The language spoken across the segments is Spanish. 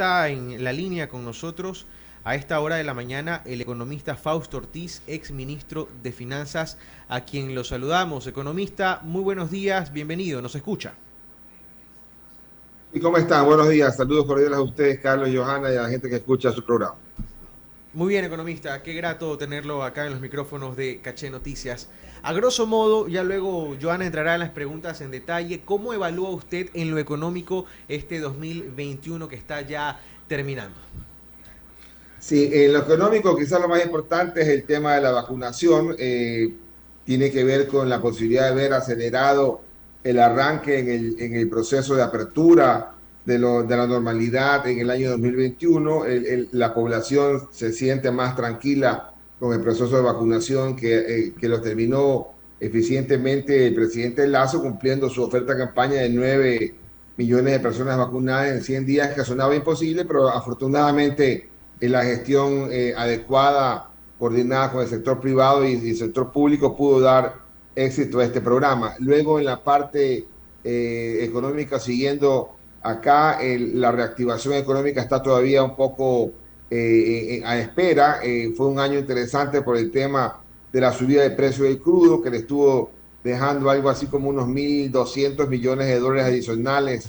está en la línea con nosotros a esta hora de la mañana el economista Fausto Ortiz, ex ministro de Finanzas, a quien lo saludamos. Economista, muy buenos días, bienvenido, ¿nos escucha? ¿Y cómo están? Buenos días, saludos cordiales a ustedes, Carlos, Johanna, y a la gente que escucha su programa. Muy bien, economista, qué grato tenerlo acá en los micrófonos de Caché Noticias. A grosso modo, ya luego Johanna entrará en las preguntas en detalle, ¿cómo evalúa usted en lo económico este 2021 que está ya terminando? Sí, en lo económico quizás lo más importante es el tema de la vacunación. Tiene que ver con la posibilidad de haber acelerado el arranque en el proceso de apertura de la normalidad en el año 2021. La población se siente más tranquila con el proceso de vacunación que lo terminó eficientemente el presidente Lasso, cumpliendo su oferta de campaña de 9 millones de personas vacunadas en 100 días, que sonaba imposible, pero afortunadamente en la gestión adecuada, coordinada con el sector privado y el sector público, pudo dar éxito a este programa. Luego, en la parte económica, siguiendo acá, la reactivación económica está todavía un poco a espera. Fue un año interesante por el tema de la subida de precio del crudo, que le estuvo dejando algo así como unos 1.200 millones de dólares adicionales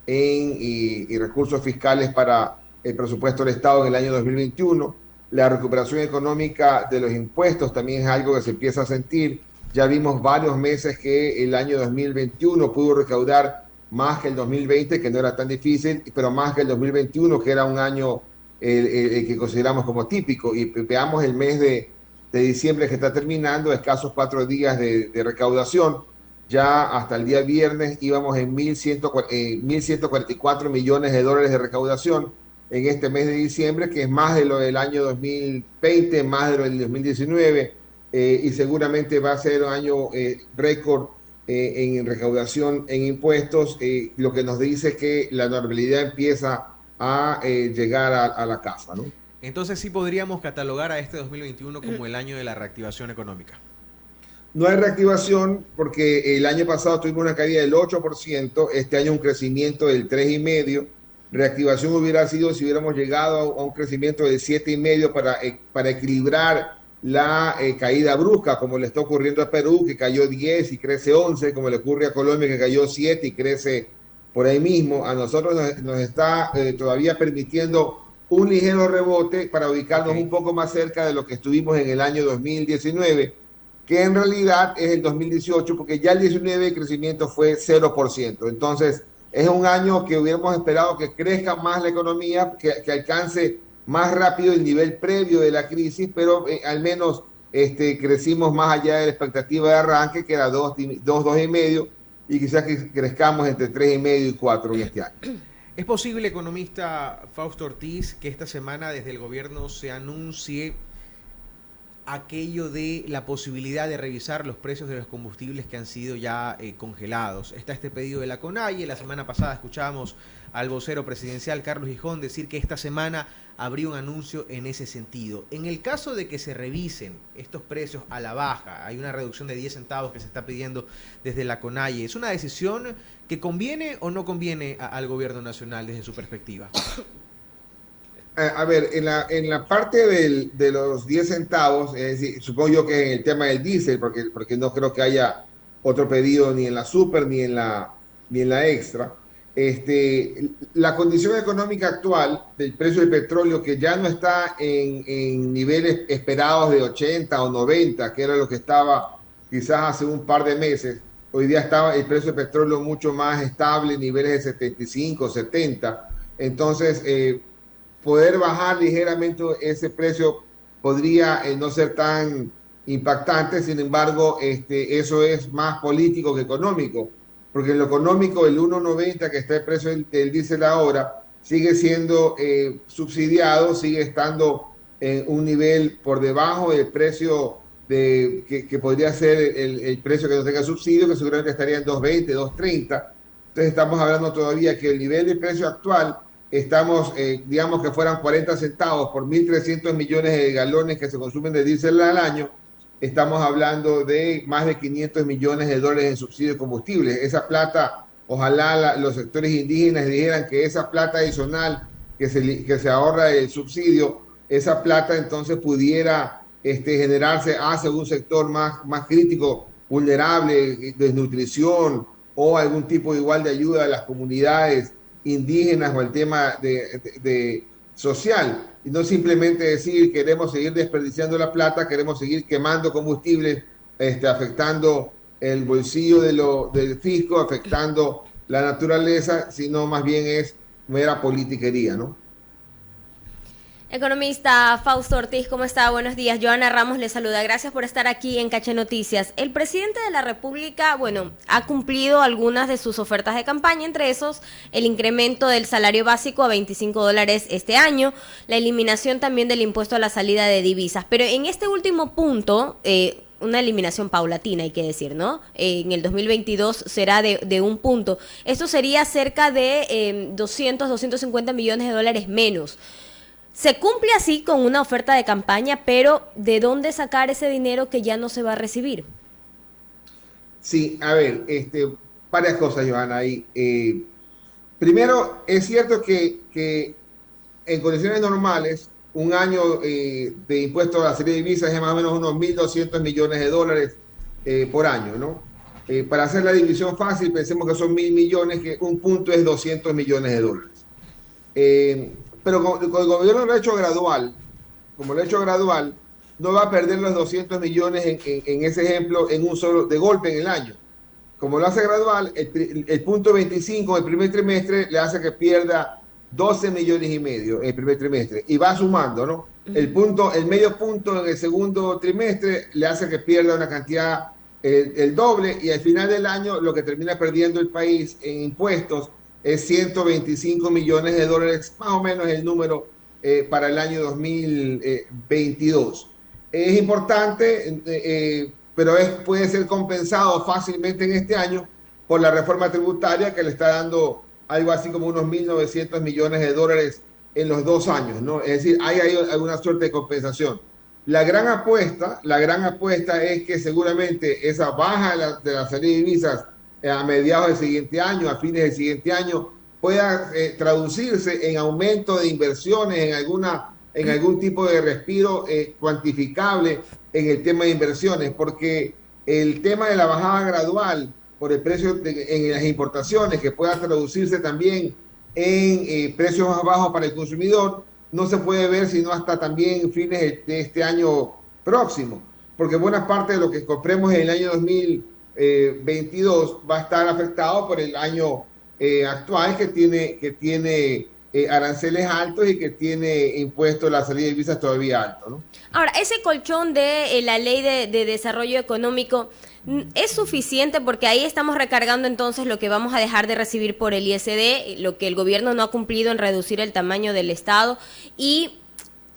y recursos fiscales para el presupuesto del Estado en el año 2021. La recuperación económica de los impuestos también es algo que se empieza a sentir. Ya vimos varios meses que el año 2021 pudo recaudar más que el 2020, que no era tan difícil, pero más que el 2021, que era un año el que consideramos como típico. Y veamos el mes de diciembre que está terminando, escasos 4 días de recaudación. Ya hasta el día viernes íbamos en 1.144 millones de dólares de recaudación en este mes de diciembre, que es más de lo del año 2020, más de lo del 2019, y seguramente va a ser un año récord en recaudación en impuestos, lo que nos dice que la normalidad empieza a llegar a la casa, ¿no? Entonces sí podríamos catalogar a este 2021 como el año de la reactivación económica. No hay reactivación porque el año pasado tuvimos una caída del 8%, este año un crecimiento del 3,5%. Reactivación hubiera sido si hubiéramos llegado a un crecimiento del 7,5% para equilibrar la caída brusca, como le está ocurriendo a Perú, que cayó 10 y crece 11, como le ocurre a Colombia, que cayó 7 y crece por ahí mismo. A nosotros nos está todavía permitiendo un ligero rebote para ubicarnos un poco más cerca de lo que estuvimos en el año 2019, que en realidad es el 2018, porque ya el 19 el crecimiento fue 0%. Entonces, es un año que hubiéramos esperado que crezca más la economía, que alcance más rápido el nivel previo de la crisis, pero al menos crecimos más allá de la expectativa de arranque, que era 2,5%, y quizás que crezcamos entre 3,5% y 4% en este año. ¿Es posible, economista Fausto Ortiz, que esta semana desde el gobierno se anuncie aquello de la posibilidad de revisar los precios de los combustibles que han sido ya congelados? Está este pedido de la CONAIE. La semana pasada escuchábamos al vocero presidencial Carlos Gijón decir que esta semana habría un anuncio en ese sentido. En el caso de que se revisen estos precios a la baja, hay una reducción de 10 centavos que se está pidiendo desde la CONAIE. ¿Es una decisión que conviene o no conviene al gobierno nacional desde su perspectiva? A ver, en la parte de los 10 centavos, es decir, supongo yo que en el tema del diésel, porque no creo que haya otro pedido ni en la super ni en la extra, la condición económica actual del precio del petróleo, que ya no está en niveles esperados de 80 o 90, que era lo que estaba quizás hace un par de meses. Hoy día estaba el precio del petróleo mucho más estable, niveles de 75, 70. Entonces, poder bajar ligeramente ese precio podría no ser tan impactante. Sin embargo, eso es más político que económico, porque en lo económico el 1,90 que está el precio del diésel ahora sigue siendo subsidiado, sigue estando en un nivel por debajo del precio que podría ser el precio que no tenga subsidio, que seguramente estaría en 2,20, 2,30. Entonces estamos hablando todavía que el nivel de precio actual estamos, digamos que fueran 40 centavos por 1.300 millones de galones que se consumen de diésel al año. Estamos hablando de más de 500 millones de dólares en subsidio de combustible. Esa plata, ojalá los sectores indígenas dijeran que esa plata adicional que se ahorra el subsidio, esa plata entonces pudiera generarse hacia un sector más crítico, vulnerable, desnutrición o algún tipo igual de ayuda a las comunidades indígenas o el tema de social. Y no simplemente decir queremos seguir desperdiciando la plata, queremos seguir quemando combustibles, afectando el bolsillo del fisco, afectando la naturaleza, sino más bien es mera politiquería, ¿no? Economista Fausto Ortiz, ¿cómo está? Buenos días. Joana Ramos le saluda. Gracias por estar aquí en Caché Noticias. El presidente de la República, ha cumplido algunas de sus ofertas de campaña, entre esos el incremento del salario básico a $25 este año, la eliminación también del impuesto a la salida de divisas. Pero en este último punto, una eliminación paulatina, hay que decir, ¿no? En el 2022 será de un punto. Esto sería cerca de 250 millones de dólares menos. Se cumple así con una oferta de campaña, pero ¿de dónde sacar ese dinero que ya no se va a recibir? Sí, a ver, varias cosas, Johanna, ahí. Primero, es cierto que en condiciones normales, un año de impuesto a la serie de divisas es más o menos unos 1.200 millones de dólares por año, ¿no? Para hacer la división fácil, pensemos que son 1.000 millones, que un punto es 200 millones de dólares. Pero como el gobierno lo ha hecho gradual, no va a perder los 200 millones en ese ejemplo en un solo, de golpe en el año. Como lo hace gradual, el punto 25 el primer trimestre le hace que pierda 12 millones y medio en el primer trimestre. Y va sumando, ¿no? El medio punto en el segundo trimestre le hace que pierda una cantidad, el doble, y al final del año lo que termina perdiendo el país en impuestos es 125 millones de dólares, más o menos el número para el año 2022. Es importante, pero puede ser compensado fácilmente en este año por la reforma tributaria que le está dando algo así como unos 1.900 millones de dólares en los 2 años, ¿no? Es decir, hay alguna suerte de compensación. La gran apuesta es que seguramente esa baja de la salida de divisas a mediados del siguiente año, a fines del siguiente año, pueda traducirse en aumento de inversiones, en algún tipo de respiro cuantificable en el tema de inversiones, porque el tema de la bajada gradual por el precio en las importaciones, que pueda traducirse también en precios más bajos para el consumidor, no se puede ver sino hasta también fines de este año próximo, porque buena parte de lo que compremos en el año 2022 va a estar afectado por el año actual que tiene aranceles altos y que tiene impuestos la salida de divisas todavía alto, ¿no? Ahora, ese colchón de la ley de desarrollo económico es suficiente, porque ahí estamos recargando entonces lo que vamos a dejar de recibir por el ISD, lo que el gobierno no ha cumplido en reducir el tamaño del Estado, y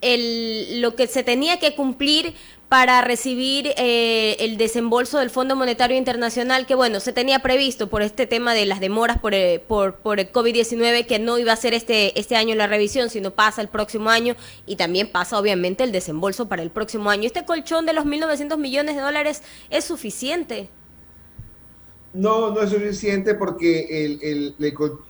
lo que se tenía que cumplir para recibir el desembolso del Fondo Monetario Internacional, que se tenía previsto por este tema de las demoras por el COVID-19, que no iba a ser este año la revisión, sino pasa el próximo año, y también pasa obviamente el desembolso para el próximo año. ¿Este colchón de los 1.900 millones de dólares es suficiente? No, no es suficiente, porque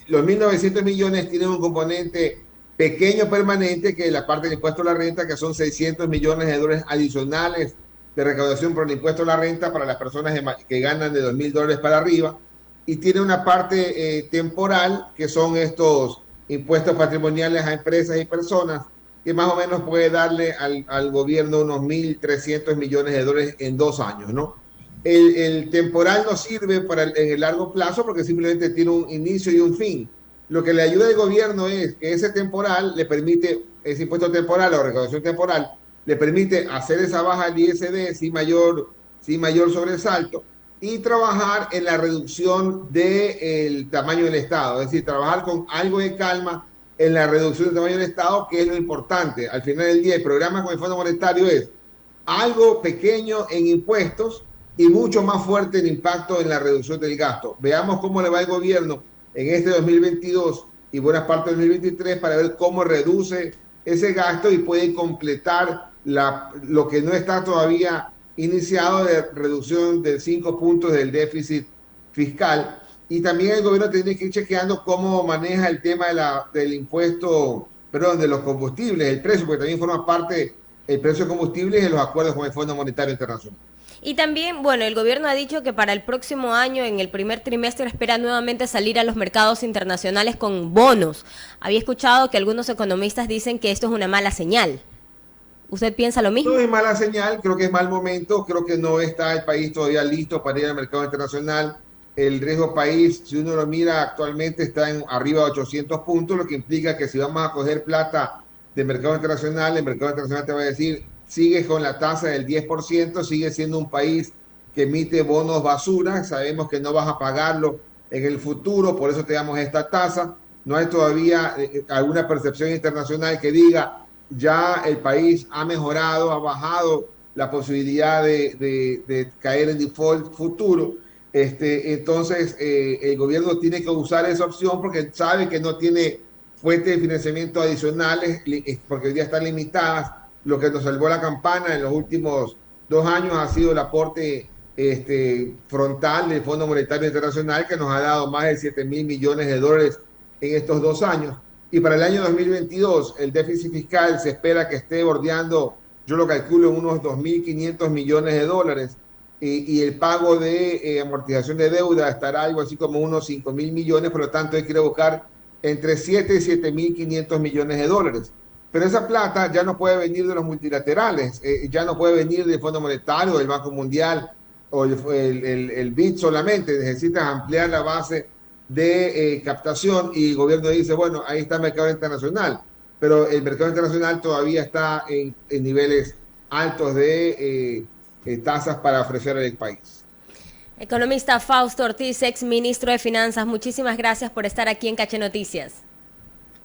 los 1.900 millones tienen un componente pequeño permanente, que es la parte del impuesto a la renta, que son 600 millones de dólares adicionales de recaudación por el impuesto a la renta para las personas que ganan de $2.000 para arriba, y tiene una parte temporal, que son estos impuestos patrimoniales a empresas y personas, que más o menos puede darle al gobierno unos 1.300 millones de dólares en 2 años, ¿no? El temporal no sirve en el largo plazo, porque simplemente tiene un inicio y un fin. Lo que le ayuda al gobierno es que ese temporal le permite, ese impuesto temporal o recaudación temporal, le permite hacer esa baja del ISD sin mayor sobresalto, y trabajar en la reducción del tamaño del Estado. Es decir, trabajar con algo de calma en la reducción del tamaño del Estado, que es lo importante. Al final del día, el programa con el Fondo Monetario es algo pequeño en impuestos y mucho más fuerte el impacto en la reducción del gasto. Veamos cómo le va el gobierno en este 2022 y buena parte del 2023, para ver cómo reduce ese gasto y puede completar lo que no está todavía iniciado, de reducción de 5 puntos del déficit fiscal. Y también el gobierno tiene que ir chequeando cómo maneja el tema del impuesto perdón, de los combustibles, el precio, porque también forma parte el precio de combustibles en los acuerdos con el Fondo Monetario Internacional. Y también, bueno, el gobierno ha dicho que para el próximo año, en el primer trimestre, espera nuevamente salir a los mercados internacionales con bonos. Había escuchado que algunos economistas dicen que esto es una mala señal. ¿Usted piensa lo mismo? No es mala señal, creo que es mal momento, creo que no está el país todavía listo para ir al mercado internacional. El riesgo país, si uno lo mira actualmente, está en arriba de 800 puntos, lo que implica que si vamos a coger plata del mercado internacional, el mercado internacional te va a decir, sigue con la tasa del 10%, sigue siendo un país que emite bonos basura, sabemos que no vas a pagarlo en el futuro, por eso te damos esta tasa. No hay todavía alguna percepción internacional que diga, ya el país ha mejorado, ha bajado la posibilidad de caer en default futuro. Entonces, el gobierno tiene que usar esa opción porque sabe que no tiene fuentes de financiamiento adicionales, porque ya están limitadas. Lo que nos salvó la campana en los últimos 2 años ha sido el aporte frontal del Fondo Monetario Internacional, que nos ha dado más de 7.000 millones de dólares en estos 2 años. Y para el año 2022, el déficit fiscal se espera que esté bordeando, yo lo calculo, en unos 2.500 millones de dólares. Y el pago de amortización de deuda estará algo así como unos 5.000 millones, por lo tanto hay que buscar entre 7 y 7.500 millones de dólares. Pero esa plata ya no puede venir de los multilaterales, ya no puede venir del Fondo Monetario, del Banco Mundial o el BID solamente. Necesitas ampliar la base de captación y el gobierno dice, bueno, ahí está el mercado internacional, pero el mercado internacional todavía está en niveles altos de tasas para ofrecer al país. Economista Fausto Ortiz, ex ministro de Finanzas, muchísimas gracias por estar aquí en Caché Noticias.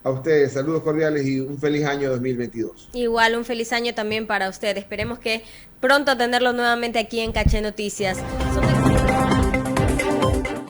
A ustedes, saludos cordiales y un feliz año 2022. Igual, un feliz año también para usted. Esperemos que pronto tenerlo nuevamente aquí en Caché Noticias.